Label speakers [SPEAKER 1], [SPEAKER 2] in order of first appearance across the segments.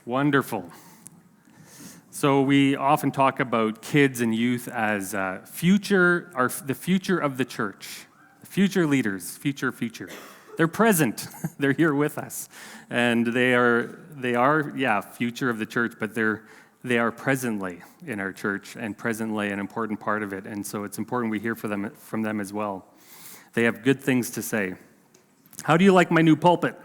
[SPEAKER 1] Wonderful. So we often talk about kids and youth as the future of the church, the future leaders, future. They're present. They're here with us, and they are future of the church, but they are presently in our church and presently an important part of it, and so it's important we hear from them as well. They have good things to say. How do you like my new pulpit?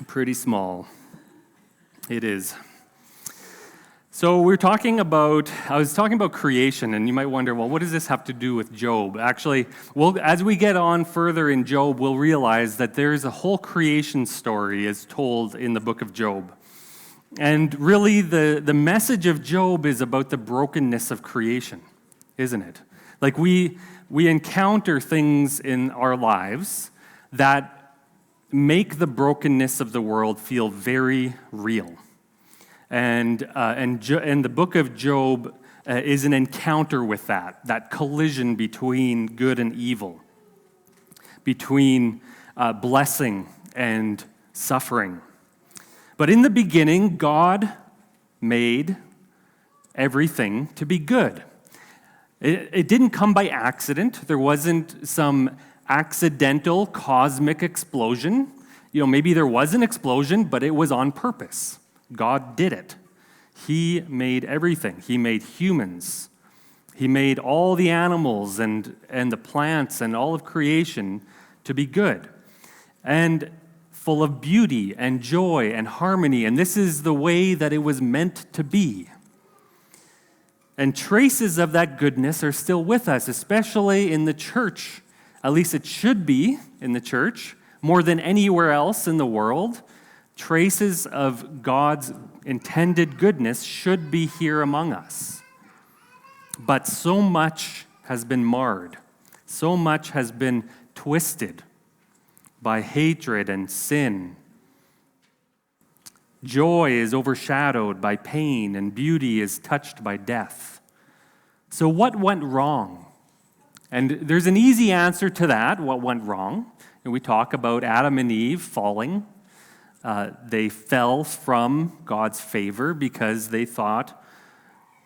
[SPEAKER 1] Pretty small. It is. So I was talking about creation, and you might wonder, well, what does this have to do with Job? Actually, as we get on further in Job, we'll realize that there's a whole creation story as told in the book of Job. And really, the message of Job is about the brokenness of creation, isn't it? Like we encounter things in our lives that make the brokenness of the world feel very real. And the book of Job is an encounter with that collision between good and evil, between blessing and suffering. But in the beginning, God made everything to be good. It didn't come by accident. There wasn't some accidental cosmic explosion. Maybe there was an explosion, but it was on purpose. God did it. He made everything. He made humans. He made all the animals and the plants and all of creation to be good and full of beauty and joy and harmony. And this is the way that it was meant to be. And traces of that goodness are still with us, especially in the church. At least it should be in the church, more than anywhere else in the world. Traces of God's intended goodness should be here among us. But so much has been marred. So much has been twisted by hatred and sin. Joy is overshadowed by pain, and beauty is touched by death. So what went wrong? And there's an easy answer to that, what went wrong. And we talk about Adam and Eve falling. They fell from God's favor because they thought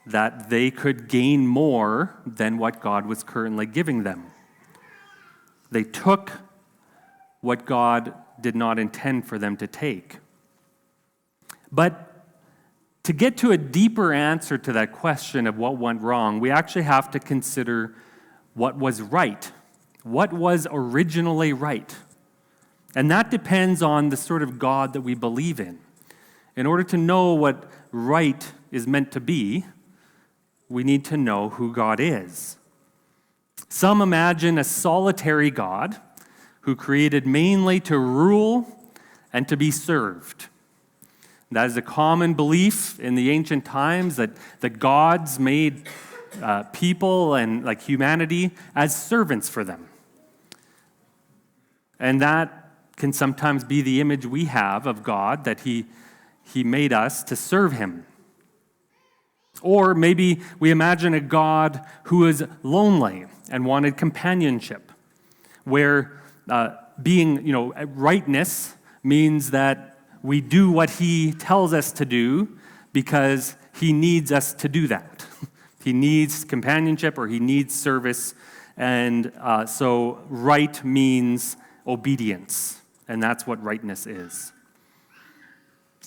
[SPEAKER 1] that they could gain more than what God was currently giving them. They took what God did not intend for them to take. But to get to a deeper answer to that question of what went wrong, we actually have to consider what was right. What was originally right? And that depends on the sort of God that we believe in. In order to know what right is meant to be, we need to know who God is. Some imagine a solitary God who created mainly to rule and to be served. That is a common belief in the ancient times, that the gods made people and like humanity as servants for them. And that can sometimes be the image we have of God, that He made us to serve Him. Or maybe we imagine a God who is lonely and wanted companionship, where rightness means that we do what He tells us to do because He needs us to do that. He needs companionship or He needs service, and so right means obedience, and that's what rightness is.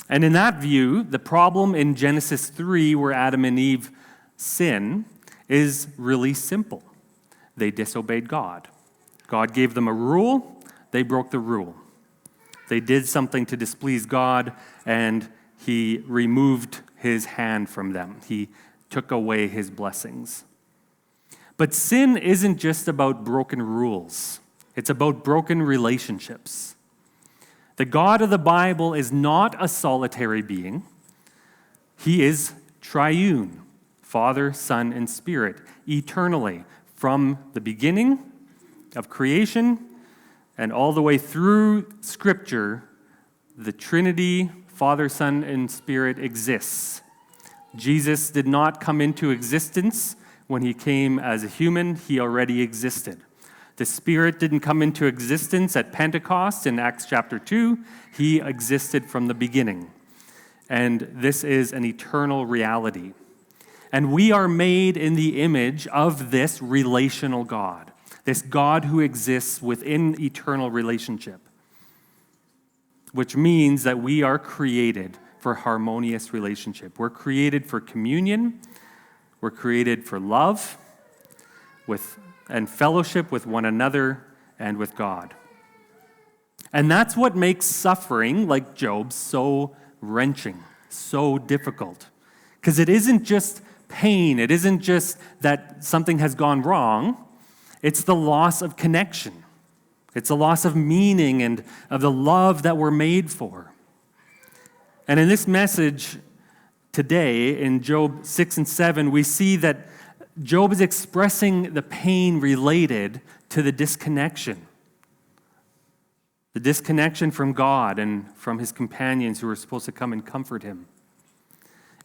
[SPEAKER 1] And in that view, the problem in Genesis 3, where Adam and Eve sin, is really simple. They disobeyed God. God gave them a rule, they broke the rule. They did something to displease God, and He removed His hand from them. He took away His blessings. But sin isn't just about broken rules. It's about broken relationships. The God of the Bible is not a solitary being. He is triune, Father, Son, and Spirit, eternally, from the beginning of creation and all the way through Scripture. The Trinity, Father, Son, and Spirit exists. Jesus did not come into existence when He came as a human. He already existed. The Spirit didn't come into existence at Pentecost in Acts chapter 2. He existed from the beginning. And this is an eternal reality. And we are made in the image of this relational God, this God who exists within eternal relationship, which means that we are created for harmonious relationship. We're created for communion. We're created for love and fellowship with one another and with God. And that's what makes suffering like Job so wrenching, so difficult. Because it isn't just pain. It isn't just that something has gone wrong. It's the loss of connection. It's the loss of meaning and of the love that we're made for. And in this message today, in Job 6 and 7, we see that Job is expressing the pain related to the disconnection. The disconnection from God and from his companions who are supposed to come and comfort him.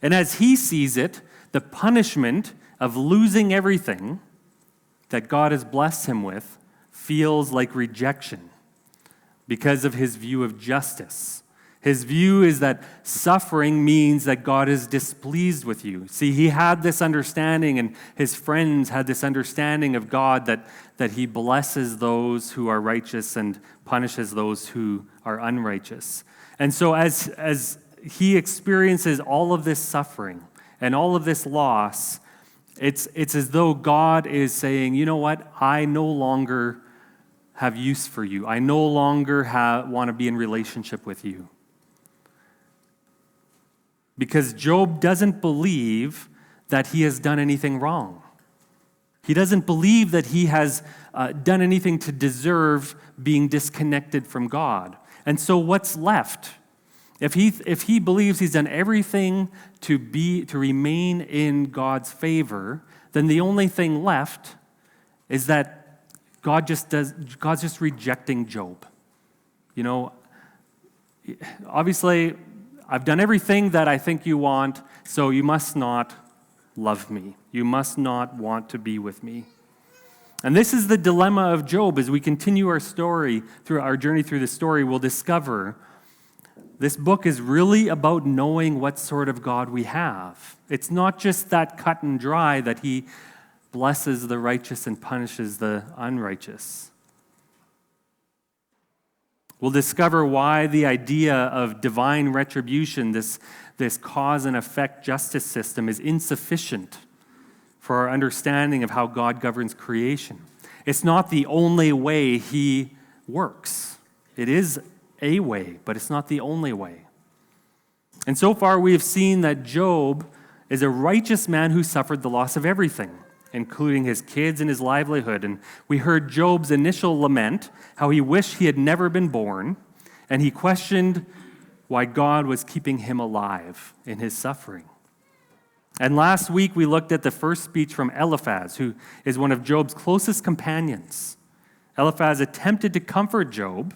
[SPEAKER 1] And as he sees it, the punishment of losing everything that God has blessed him with feels like rejection because of his view of justice. His view is that suffering means that God is displeased with you. See, he had this understanding, and his friends had this understanding of God that he blesses those who are righteous and punishes those who are unrighteous. And so as he experiences all of this suffering and all of this loss, it's as though God is saying, you know what, I no longer have use for you. I no longer want to be in relationship with you. Because Job doesn't believe that he has done anything wrong. He doesn't believe that he has done anything to deserve being disconnected from God. And so what's left? If he believes he's done everything to remain in God's favor, then the only thing left is that God's just rejecting Job. You know, obviously, I've done everything that I think you want, so you must not love me. You must not want to be with me. And this is the dilemma of Job. As we continue our story, through our journey through the story, we'll discover this book is really about knowing what sort of God we have. It's not just that cut and dry that he blesses the righteous and punishes the unrighteous. We'll discover why the idea of divine retribution, this cause and effect justice system, is insufficient for our understanding of how God governs creation. It's not the only way he works. It is a way, but it's not the only way. And so far we have seen that Job is a righteous man who suffered the loss of everything, including his kids and his livelihood. And we heard Job's initial lament, how he wished he had never been born, and he questioned why God was keeping him alive in his suffering. And last week we looked at the first speech from Eliphaz, who is one of Job's closest companions. Eliphaz attempted to comfort Job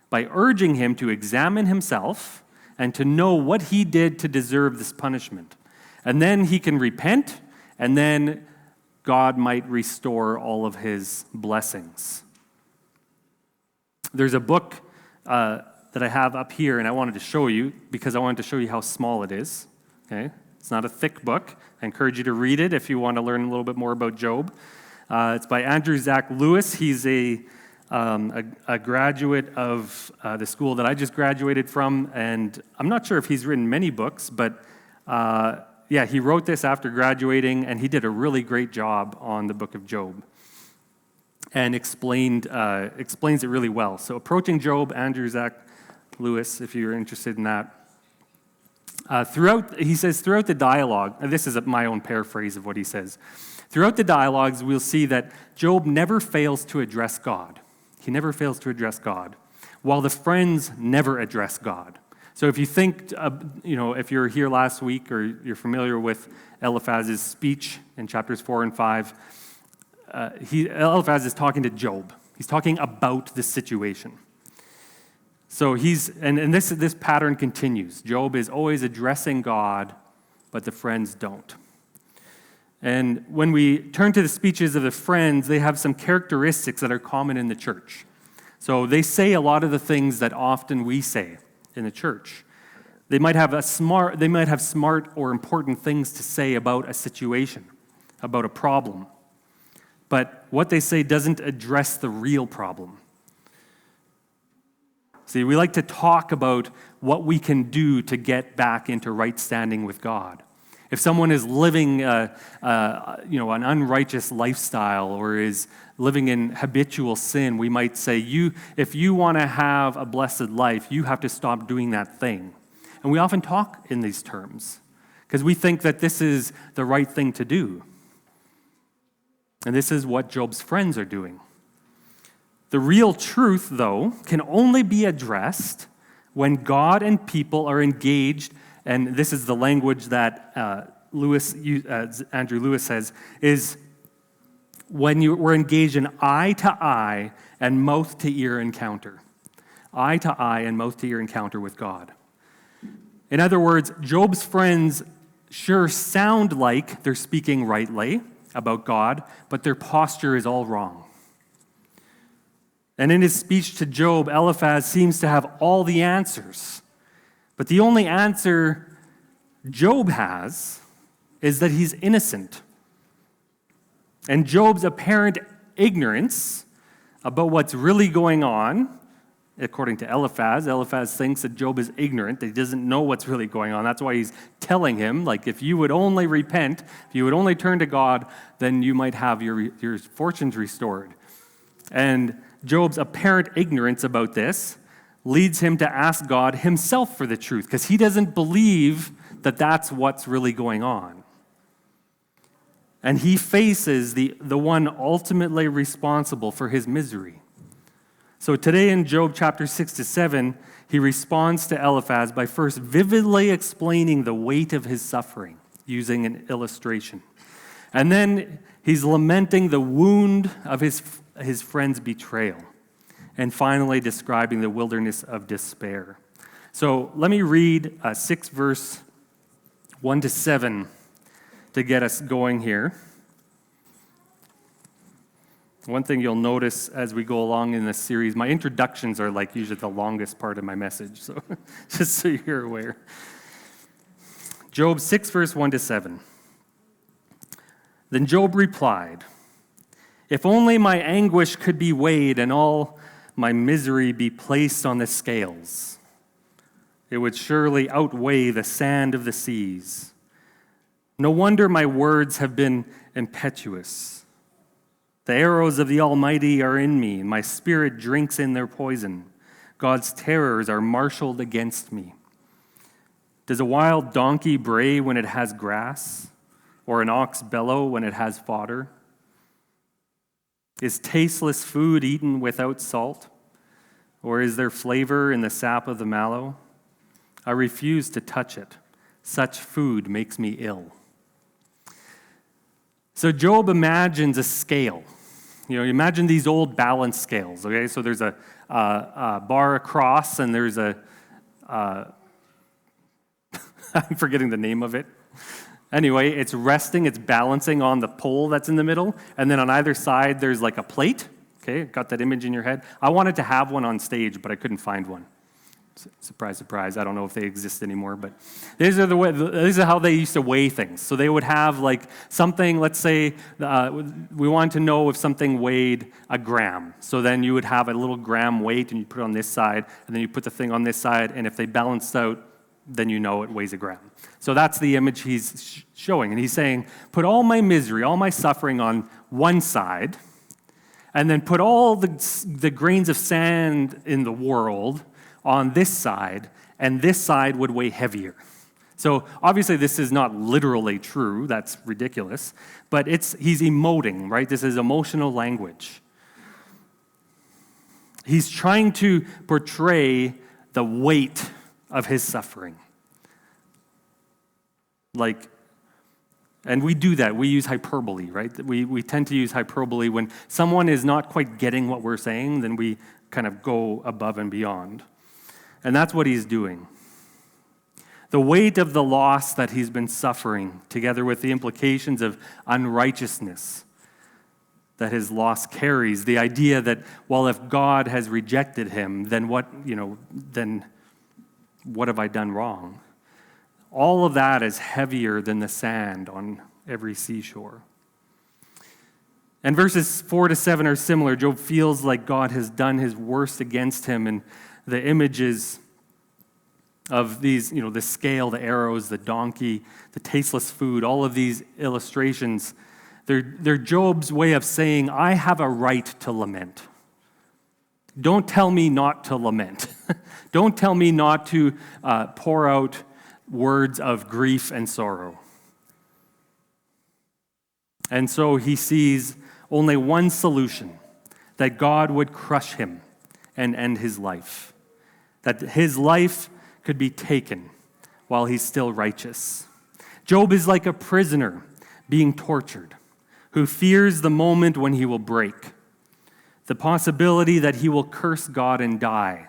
[SPEAKER 1] by urging him to examine himself and to know what he did to deserve this punishment. And then he can repent, and then God might restore all of his blessings. There's a book that I have up here, and I wanted to show you because I wanted to show you how small it is. Okay, it's not a thick book. I encourage you to read it if you want to learn a little bit more about Job. It's by Andrew Zach Lewis. He's a graduate of the school that I just graduated from, and I'm not sure if he's written many books, but he wrote this after graduating, and he did a really great job on the book of Job and explains it really well. So Approaching Job, Andrew Zach Lewis, if you're interested in that. He says, throughout the dialogue, and this is my own paraphrase of what he says, throughout the dialogues, we'll see that Job never fails to address God. He never fails to address God, while the friends never address God. So if you think, if you're here last week or you're familiar with Eliphaz's speech in chapters 4 and 5, Eliphaz is talking to Job. He's talking about the situation. So this pattern continues. Job is always addressing God, but the friends don't. And when we turn to the speeches of the friends, they have some characteristics that are common in the church. So they say a lot of the things that often we say in the church. They might have smart or important things to say about a situation, about a problem. But what they say doesn't address the real problem. See, we like to talk about what we can do to get back into right standing with God. If someone is living an unrighteous lifestyle or is living in habitual sin, we might say, if you want to have a blessed life, you have to stop doing that thing. And we often talk in these terms because we think that this is the right thing to do. And this is what Job's friends are doing. The real truth, though, can only be addressed when God and people are engaged, and this is the language that Andrew Lewis says, is when we're engaged in eye-to-eye and mouth-to-ear encounter. Eye-to-eye and mouth-to-ear encounter with God. In other words, Job's friends sure sound like they're speaking rightly about God, but their posture is all wrong. And in his speech to Job, Eliphaz seems to have all the answers. But the only answer Job has is that he's innocent. And Job's apparent ignorance about what's really going on, according to Eliphaz thinks that Job is ignorant, that he doesn't know what's really going on. That's why he's telling him, like, if you would only repent, if you would only turn to God, then you might have your fortunes restored. And Job's apparent ignorance about this leads him to ask God himself for the truth, because he doesn't believe that that's what's really going on. And he faces the one ultimately responsible for his misery. So today in Job chapter 6-7, he responds to Eliphaz by first vividly explaining the weight of his suffering using an illustration. And then he's lamenting the wound of his friend's betrayal. And finally describing the wilderness of despair. So let me read 6 verse 1-7 to get us going here. One thing you'll notice as we go along in this series, my introductions are like usually the longest part of my message, so just so you're aware. Job 6, verse 1-7. Then Job replied, "If only my anguish could be weighed and all my misery be placed on the scales, it would surely outweigh the sand of the seas. No wonder my words have been impetuous. The arrows of the Almighty are in me, and my spirit drinks in their poison. God's terrors are marshaled against me. Does a wild donkey bray when it has grass, or an ox bellow when it has fodder? Is tasteless food eaten without salt, or is there flavor in the sap of the mallow? I refuse to touch it. Such food makes me ill." So Job imagines a scale. You imagine these old balance scales, okay? So there's a bar across, and there's I'm forgetting the name of it. Anyway, it's resting, it's balancing on the pole that's in the middle, and then on either side there's like a plate. Okay, got that image in your head? I wanted to have one on stage, but I couldn't find one. Surprise, surprise. I don't know if they exist anymore, but these are how they used to weigh things. So they would have like something, let's say we wanted to know if something weighed a gram. So then you would have a little gram weight and you put it on this side, and then you put the thing on this side, and if they balanced out, then you know it weighs a gram. So that's the image he's showing. And he's saying, put all my misery, all my suffering on one side, and then put all the grains of sand in the world on this side, and this side would weigh heavier. So obviously this is not literally true, that's ridiculous, but he's emoting, right? This is emotional language. He's trying to portray the weight of his suffering. And we do that, we use hyperbole, right? We tend to use hyperbole when someone is not quite getting what we're saying, then we kind of go above and beyond. And that's what he's doing. The weight of the loss that he's been suffering, together with the implications of unrighteousness that his loss carries, the idea that, well, if God has rejected him, then what have I done wrong? All of that is heavier than the sand on every seashore. And verses 4-7 are similar. Job feels like God has done his worst against him, and the images of these, the scale, the arrows, the donkey, the tasteless food, all of these illustrations, they're Job's way of saying, I have a right to lament. Don't tell me not to lament. Don't tell me not to pour out words of grief and sorrow. And so he sees only one solution, that God would crush him and end his life. That his life could be taken while he's still righteous. Job is like a prisoner being tortured, who fears the moment when he will break, the possibility that he will curse God and die,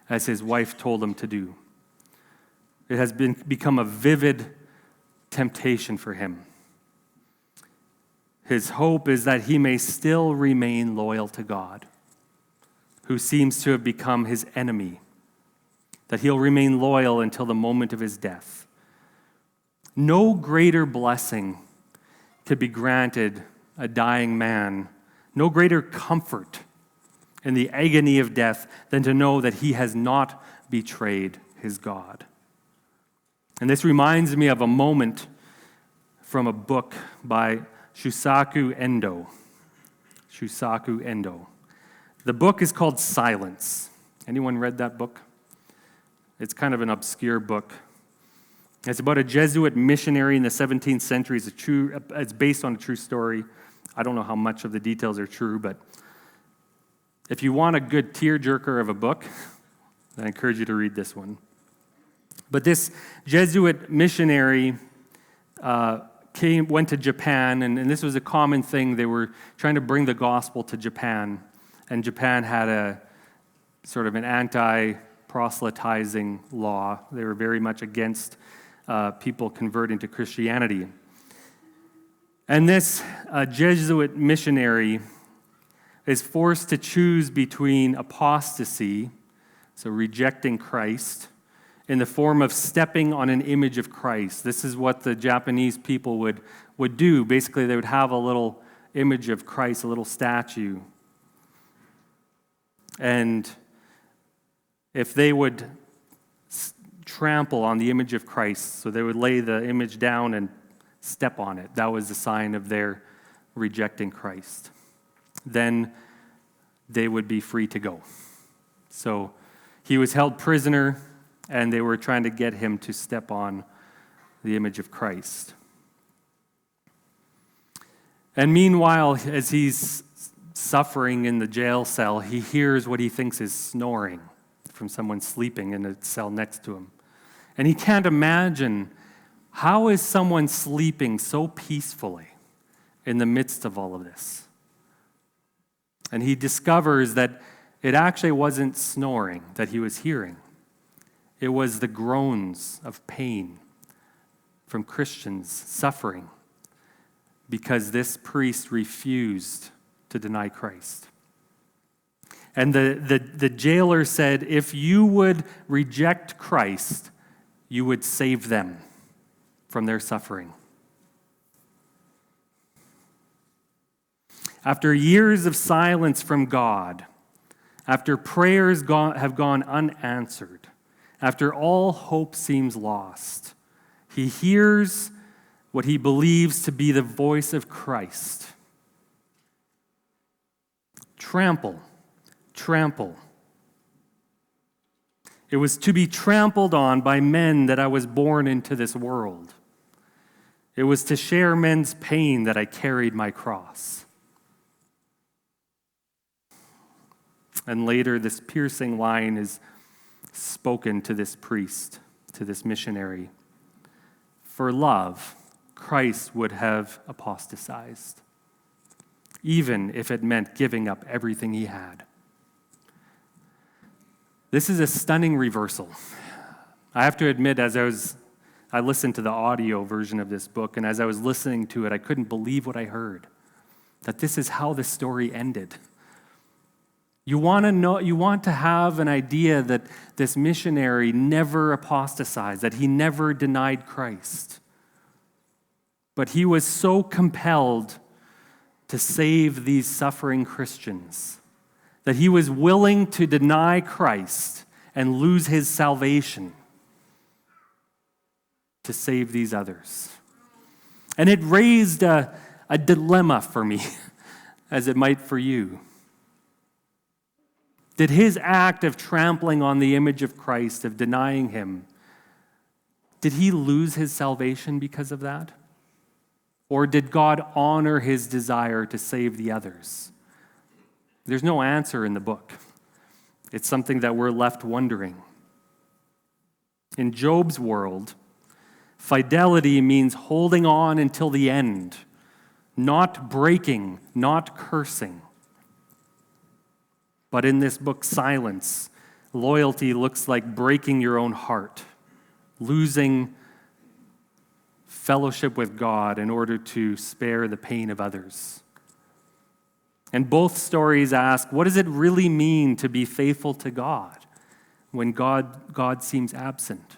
[SPEAKER 1] as his wife told him to do. It has become a vivid temptation for him. His hope is that he may still remain loyal to God, who seems to have become his enemy, that he'll remain loyal until the moment of his death. No greater blessing could be granted a dying man, no greater comfort in the agony of death than to know that he has not betrayed his God. And this reminds me of a moment from a book by Shusaku Endo. Shusaku Endo. The book is called Silence. Anyone read that book? It's kind of an obscure book. It's about a Jesuit missionary in the 17th century. It's based on a true story. I don't know how much of the details are true, but if you want a good tearjerker of a book, I encourage you to read this one. But this Jesuit missionary went to Japan, and this was a common thing. They were trying to bring the gospel to Japan, and Japan had a sort of an anti-proselytizing law. They were very much against people converting to Christianity. And this Jesuit missionary is forced to choose between apostasy, so rejecting Christ, in the form of stepping on an image of Christ. This is what the Japanese people would do. Basically, they would have a little image of Christ, a little statue. And if they would trample on the image of Christ, so they would lay the image down and step on it, that was a sign of their rejecting Christ. Then they would be free to go. So he was held prisoner, and they were trying to get him to step on the image of Christ. And meanwhile, as he's suffering in the jail cell, he hears what he thinks is snoring from someone sleeping in a cell next to him. And he can't imagine, how is someone sleeping so peacefully in the midst of all of this? And he discovers that it actually wasn't snoring that he was hearing. It was the groans of pain from Christians suffering because this priest refused to deny Christ. And the jailer said, if you would reject Christ, you would save them from their suffering. After years of silence from God, after prayers have gone unanswered, after all hope seems lost, he hears what he believes to be the voice of Christ. Trample, trample. It was to be trampled on by men that I was born into this world. It was to share men's pain that I carried my cross. And later, this piercing line is spoken to this priest, to this missionary. For love, Christ would have apostatized, even if it meant giving up everything he had. This is a stunning reversal. I have to admit, as I was I listened to the audio version of this book, and as I was listening to it, I couldn't believe what I heard, that this is how the story ended. You want to have an idea that this missionary never apostatized, that he never denied Christ. But he was so compelled to save these suffering Christians that he was willing to deny Christ and lose his salvation to save these others. And it raised a dilemma for me, as it might for you. Did his act of trampling on the image of Christ, of denying him, did he lose his salvation because of that? Or did God honor his desire to save the others? There's no answer in the book. It's something that we're left wondering. In Job's world, fidelity means holding on until the end, not breaking, not cursing. But in this book, silence, loyalty looks like breaking your own heart, losing fellowship with God in order to spare the pain of others. And both stories ask, what does it really mean to be faithful to God when God seems absent?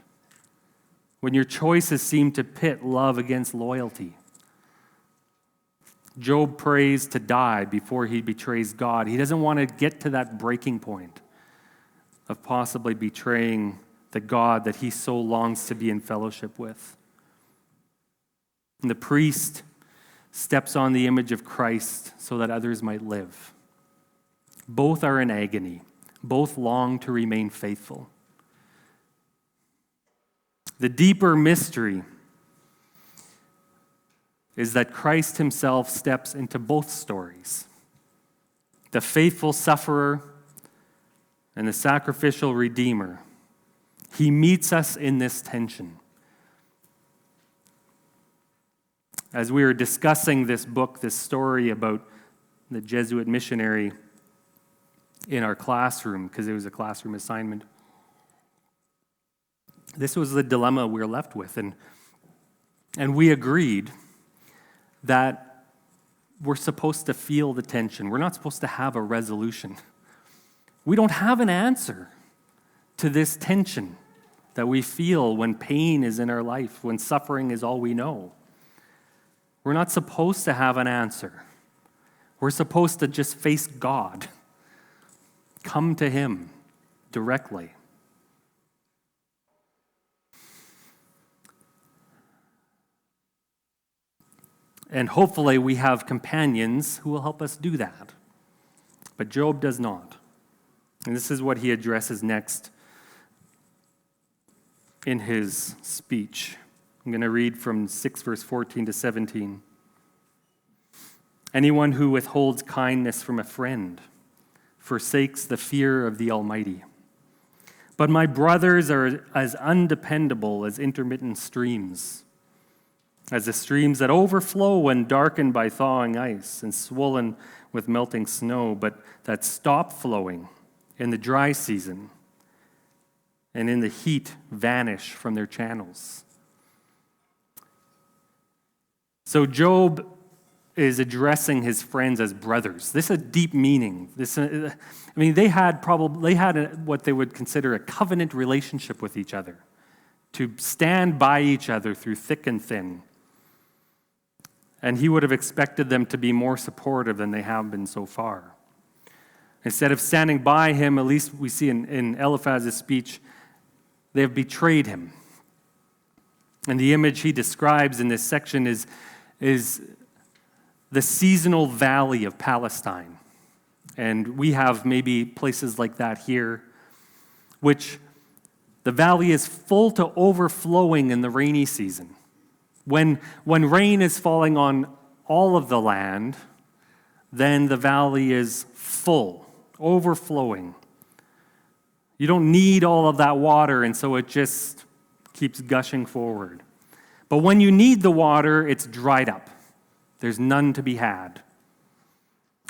[SPEAKER 1] When your choices seem to pit love against loyalty? Job prays to die before he betrays God. He doesn't want to get to that breaking point of possibly betraying the God that he so longs to be in fellowship with. And the priest steps on the image of Christ so that others might live. Both are in agony. Both long to remain faithful. The deeper mystery is that Christ himself steps into both stories. The faithful sufferer and the sacrificial redeemer. He meets us in this tension. As we were discussing this book, this story about the Jesuit missionary in our classroom, because it was a classroom assignment, this was the dilemma we were left with. And we agreed that we're supposed to feel the tension. We're not supposed to have a resolution. We don't have an answer to this tension that we feel when pain is in our life, when suffering is all we know. We're not supposed to have an answer. We're supposed to just face God. Come to him directly. And hopefully we have companions who will help us do that. But Job does not. And this is what he addresses next in his speech. I'm going to read from 6 verse 14 to 17. Anyone who withholds kindness from a friend forsakes the fear of the Almighty. But my brothers are as undependable as intermittent streams, as the streams that overflow when darkened by thawing ice and swollen with melting snow, but that stop flowing in the dry season and in the heat vanish from their channels. So Job is addressing his friends as brothers. This is a deep meaning. They had what they would consider a covenant relationship with each other, to stand by each other through thick and thin. And he would have expected them to be more supportive than they have been so far. Instead of standing by him, at least we see in Eliphaz's speech, they have betrayed him. And the image he describes in this section is the seasonal valley of Palestine. And we have maybe places like that here, which the valley is full to overflowing in the rainy season. When rain is falling on all of the land, then the valley is full, overflowing. You don't need all of that water, and so it just keeps gushing forward. But when you need the water, it's dried up. There's none to be had.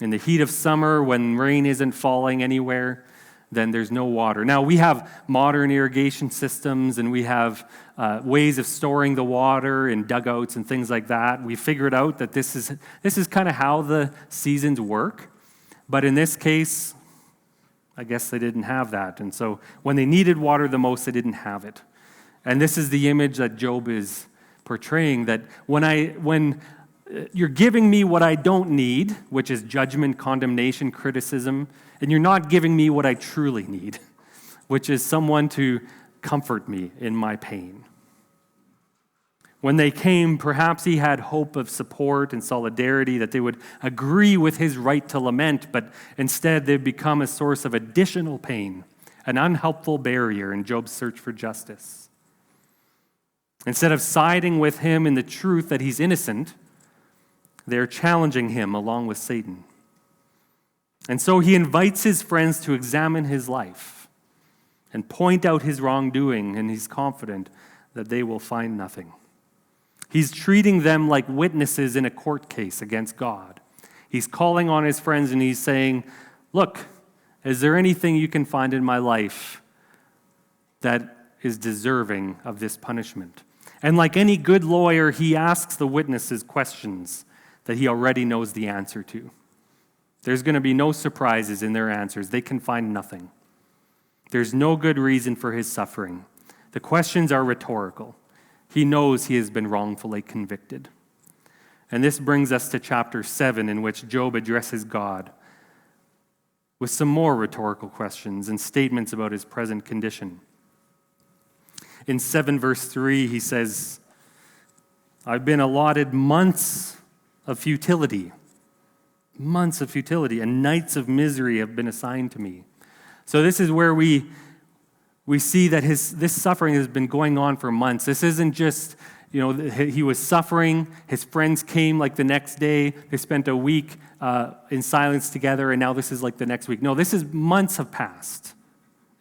[SPEAKER 1] In the heat of summer, when rain isn't falling anywhere, then there's no water. Now, we have modern irrigation systems, and we have ways of storing the water in dugouts and things like that. We figured out that this is kind of how the seasons work. But in this case, I guess they didn't have that. And so when they needed water the most, they didn't have it. And this is the image that Job is portraying, that when you're giving me what I don't need, which is judgment, condemnation, criticism, and you're not giving me what I truly need, which is someone to comfort me in my pain. When they came, perhaps he had hope of support and solidarity, that they would agree with his right to lament, but instead they've become a source of additional pain, an unhelpful barrier in Job's search for justice. Instead of siding with him in the truth that he's innocent, they're challenging him along with Satan. And so he invites his friends to examine his life and point out his wrongdoing, and he's confident that they will find nothing. He's treating them like witnesses in a court case against God. He's calling on his friends and he's saying, look, is there anything you can find in my life that is deserving of this punishment? And like any good lawyer, he asks the witnesses questions that he already knows the answer to. There's going to be no surprises in their answers. They can find nothing. There's no good reason for his suffering. The questions are rhetorical. He knows he has been wrongfully convicted. And this brings us to chapter 7, in which Job addresses God with some more rhetorical questions and statements about his present condition. In 7 verse 3, he says, I've been allotted months of futility, and nights of misery have been assigned to me. So this is where we see that this suffering has been going on for months. This isn't just, he was suffering, his friends came like the next day, they spent a week in silence together, and now this is like the next week. No, this is months have passed,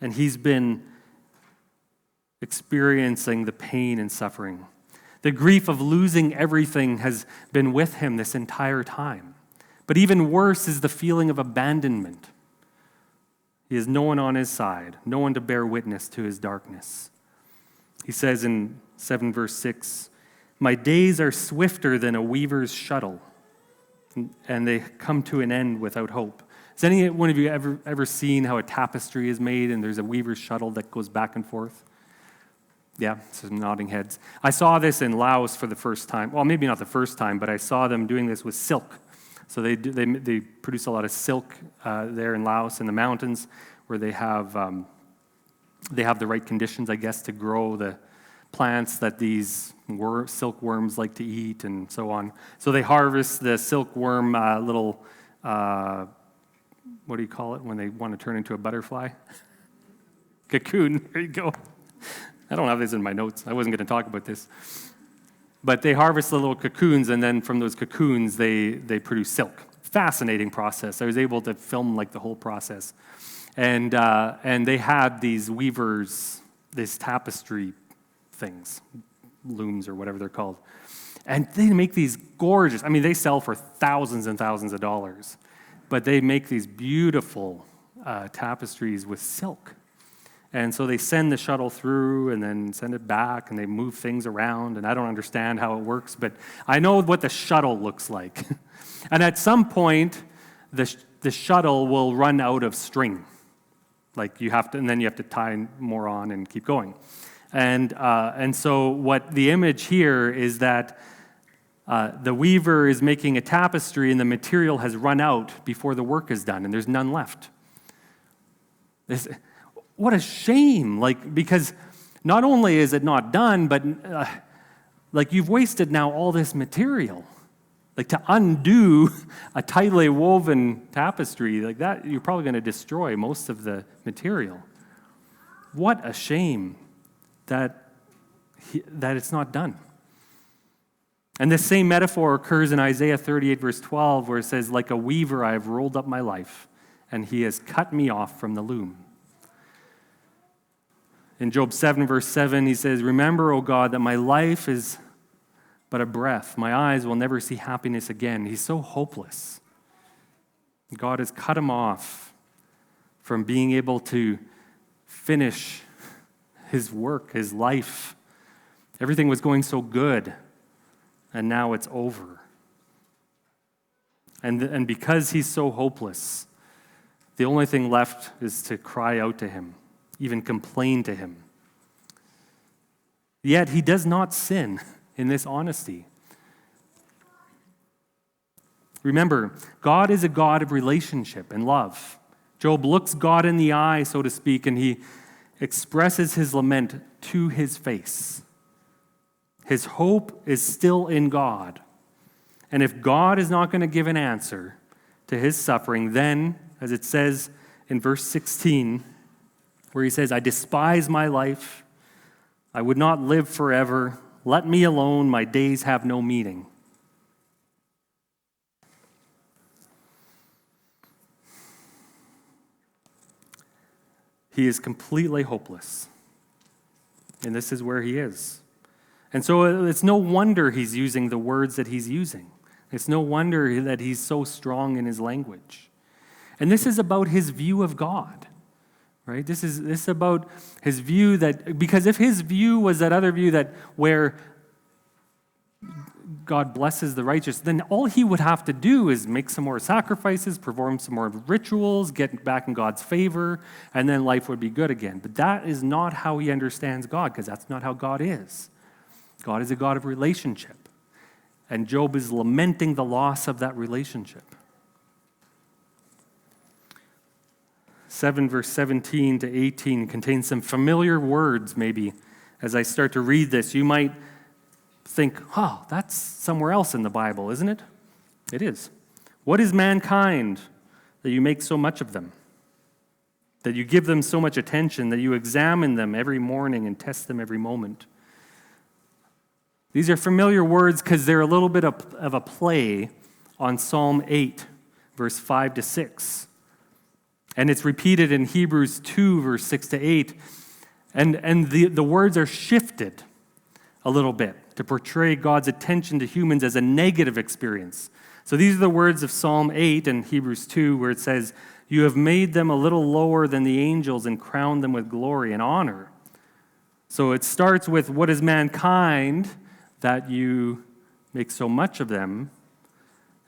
[SPEAKER 1] and he's been experiencing the pain and suffering. The grief of losing everything has been with him this entire time. But even worse is the feeling of abandonment. He has no one on his side, no one to bear witness to his darkness. He says in 7 verse 6, my days are swifter than a weaver's shuttle, and they come to an end without hope. Has any one of you ever seen how a tapestry is made and there's a weaver's shuttle that goes back and forth? Yeah, some nodding heads. I saw this in Laos for the first time. Well, maybe not the first time, but I saw them doing this with silk. So they produce a lot of silk there in Laos in the mountains, where they have the right conditions, I guess, to grow the plants that these silkworms like to eat and so on. So they harvest the silkworm little, what do you call it when they want to turn into a butterfly? Cocoon, there you go. I don't have this in my notes. I wasn't going to talk about this. But they harvest the little cocoons, and then from those cocoons, they produce silk. Fascinating process. I was able to film like the whole process. And they had these weavers, these tapestry things, looms or whatever they're called. And they make these gorgeous, they sell for thousands and thousands of dollars. But they make these beautiful tapestries with silk. And so they send the shuttle through and then send it back, and they move things around, and I don't understand how it works, but I know what the shuttle looks like. And at some point, the shuttle will run out of string. Like and then you have to tie more on and keep going. And so what the image here is that the weaver is making a tapestry, and the material has run out before the work is done, and there's none left. What a shame, because not only is it not done, but you've wasted now all this material. To undo a tightly woven tapestry like that, you're probably going to destroy most of the material. What a shame that it's not done. And this same metaphor occurs in Isaiah 38, verse 12, where it says, like a weaver I have rolled up my life, and he has cut me off from the loom. In Job 7, verse 7, he says, remember, O God, that my life is but a breath. My eyes will never see happiness again. He's so hopeless. God has cut him off from being able to finish his work, his life. Everything was going so good, and now it's over. And because he's so hopeless, the only thing left is to cry out to him, even complain to him. Yet he does not sin in this honesty. Remember, God is a God of relationship and love. Job looks God in the eye, so to speak, and he expresses his lament to his face. His hope is still in God. And if God is not going to give an answer to his suffering, then, as it says in verse 16, where he says, I despise my life. I would not live forever. Let me alone. My days have no meaning. He is completely hopeless. And this is where he is. And so it's no wonder he's using the words that he's using. It's no wonder that he's so strong in his language. And this is about his view of God, right? This is about his view that, because if his view was that other view that where God blesses the righteous, then all he would have to do is make some more sacrifices, perform some more rituals, get back in God's favor, and then life would be good again. But that is not how he understands God, because that's not how God is. God is a God of relationship. And Job is lamenting the loss of that relationship. 7 verse 17 to 18 contains some familiar words maybe. As I start to read this, you might think, oh, that's somewhere else in the Bible, isn't it? It is. What is mankind that you make so much of them? That you give them so much attention, that you examine them every morning and test them every moment? These are familiar words because they're a little bit of a play on Psalm 8, verse 5 to 6. And it's repeated in Hebrews 2, verse 6 to 8. And the words are shifted a little bit to portray God's attention to humans as a negative experience. So these are the words of Psalm 8 and Hebrews 2, where it says, you have made them a little lower than the angels and crowned them with glory and honor. So it starts with, what is mankind that you make so much of them?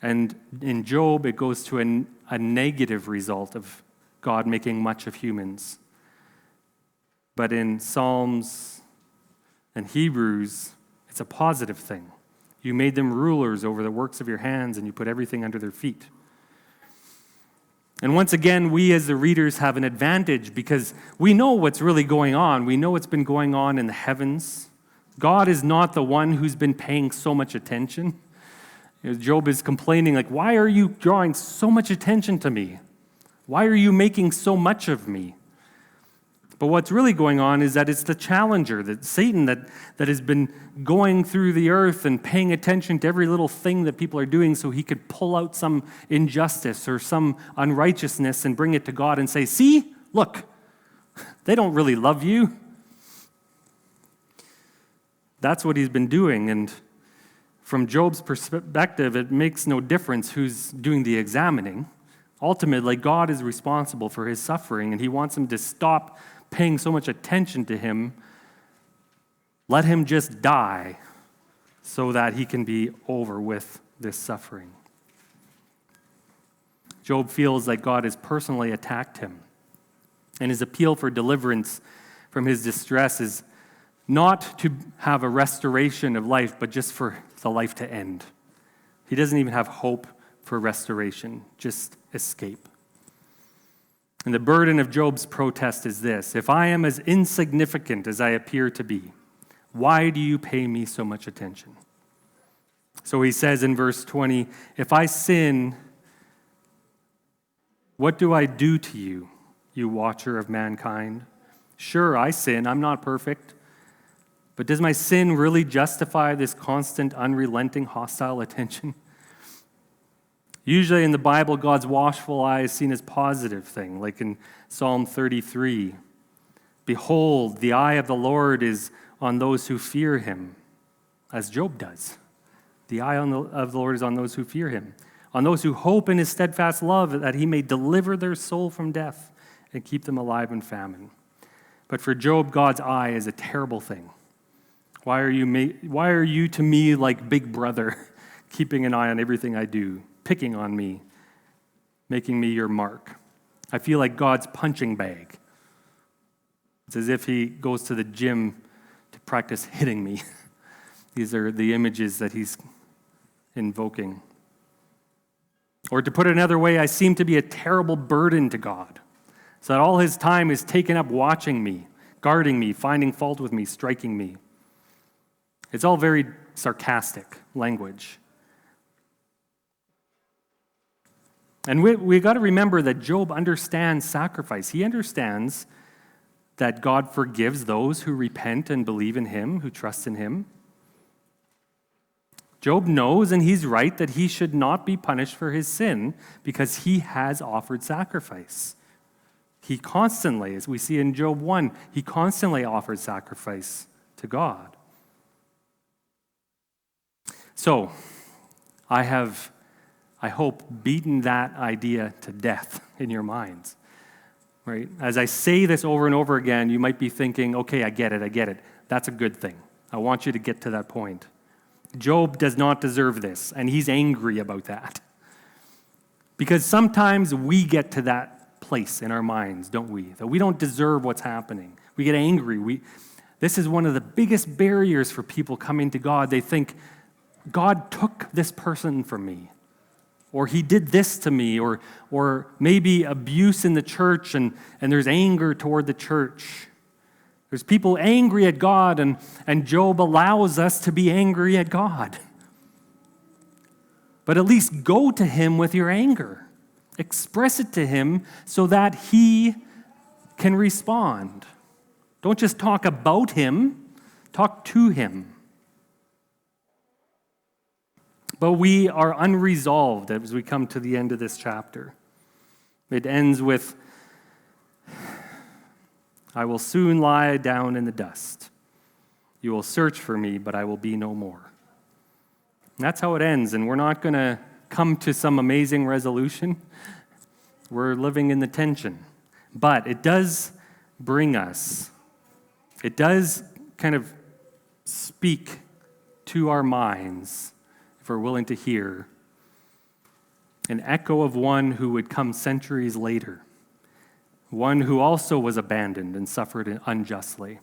[SPEAKER 1] And in Job, it goes to a negative result of God making much of humans. But in Psalms and Hebrews, it's a positive thing. You made them rulers over the works of your hands, and you put everything under their feet. And once again, we as the readers have an advantage because we know what's really going on. We know what's been going on in the heavens. God is not the one who's been paying so much attention. Job is complaining, like, why are you drawing so much attention to me? Why are you making so much of me? But what's really going on is that it's the challenger, that Satan, that has been going through the earth and paying attention to every little thing that people are doing so he could pull out some injustice or some unrighteousness and bring it to God and say, see, look, they don't really love you. That's what he's been doing. And from Job's perspective, it makes no difference who's doing the examining. Ultimately, God is responsible for his suffering, and he wants him to stop paying so much attention to him. Let him just die so that he can be over with this suffering. Job feels like God has personally attacked him, and his appeal for deliverance from his distress is not to have a restoration of life, but just for the life to end. He doesn't even have hope for restoration, just escape. And the burden of Job's protest is this: if I am as insignificant as I appear to be, why do you pay me so much attention? So he says in verse 20, if I sin, what do I do to you, you watcher of mankind? Sure, I sin, I'm not perfect. But does my sin really justify this constant, unrelenting, hostile attention? Usually in the Bible, God's watchful eye is seen as a positive thing, like in Psalm 33. Behold, the eye of the Lord is on those who fear him, as Job does. The eye of the Lord is on those who fear him, on those who hope in his steadfast love, that he may deliver their soul from death and keep them alive in famine. But for Job, God's eye is a terrible thing. Why are you to me like big brother, keeping an eye on everything I do, picking on me, making me your mark? I feel like God's punching bag. It's as if he goes to the gym to practice hitting me. These are the images that he's invoking. Or to put it another way, I seem to be a terrible burden to God, so that all his time is taken up watching me, guarding me, finding fault with me, striking me. It's all very sarcastic language. And we got to remember that Job understands sacrifice. He understands that God forgives those who repent and believe in him, who trust in him. Job knows, and he's right, that he should not be punished for his sin because he has offered sacrifice. He constantly, as we see in Job 1, he constantly offered sacrifice to God. So, I hope, beaten that idea to death in your minds. Right? As I say this over and over again, you might be thinking, okay, I get it. That's a good thing. I want you to get to that point. Job does not deserve this, and he's angry about that. Because sometimes we get to that place in our minds, don't we? That we don't deserve what's happening. We get angry. This is one of the biggest barriers for people coming to God. They think, God took this person from me, or he did this to me, or maybe abuse in the church, and there's anger toward the church. There's people angry at God, and Job allows us to be angry at God. But at least go to him with your anger. Express it to him so that he can respond. Don't just talk about him, talk to him. But we are unresolved as we come to the end of this chapter. It ends with, I will soon lie down in the dust. You will search for me, but I will be no more. And that's how it ends, and we're not going to come to some amazing resolution. We're living in the tension. But it does bring us, it does kind of speak to our minds, if we're willing to hear, an echo of one who would come centuries later. One who also was abandoned and suffered unjustly.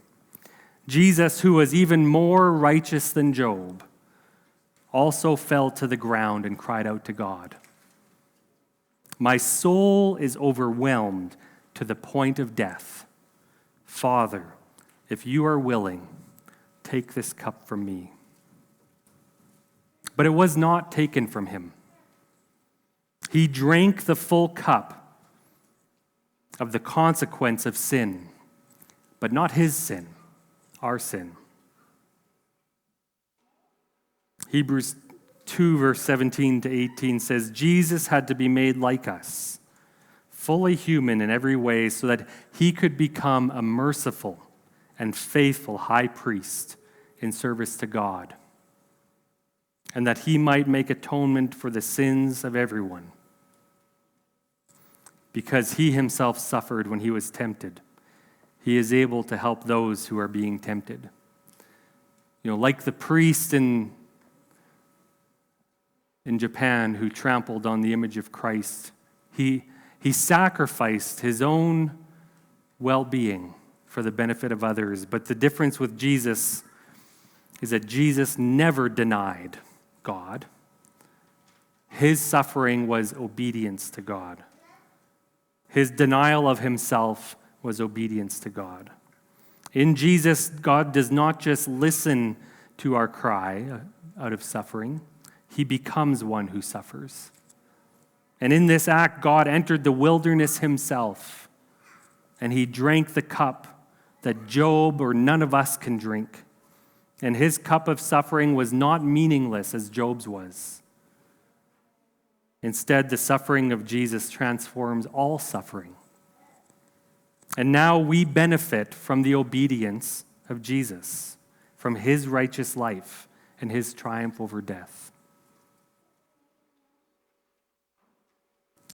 [SPEAKER 1] Jesus, who was even more righteous than Job, also fell to the ground and cried out to God. My soul is overwhelmed to the point of death. Father, if you are willing, take this cup from me. But it was not taken from him. He drank the full cup of the consequence of sin, but not his sin, our sin. Hebrews 2, verse 17 to 18 says, Jesus had to be made like us, fully human in every way, so that he could become a merciful and faithful high priest in service to God, and that he might make atonement for the sins of everyone. Because he himself suffered when he was tempted, he is able to help those who are being tempted. Like the priest in Japan who trampled on the image of Christ, he sacrificed his own well-being for the benefit of others. But the difference with Jesus is that Jesus never denied God. His suffering was obedience to God. His denial of himself was obedience to God. In Jesus, God does not just listen to our cry out of suffering. He becomes one who suffers. And in this act, God entered the wilderness himself, and he drank the cup that Job or none of us can drink. And his cup of suffering was not meaningless as Job's was. Instead, the suffering of Jesus transforms all suffering. And now we benefit from the obedience of Jesus, from his righteous life and his triumph over death.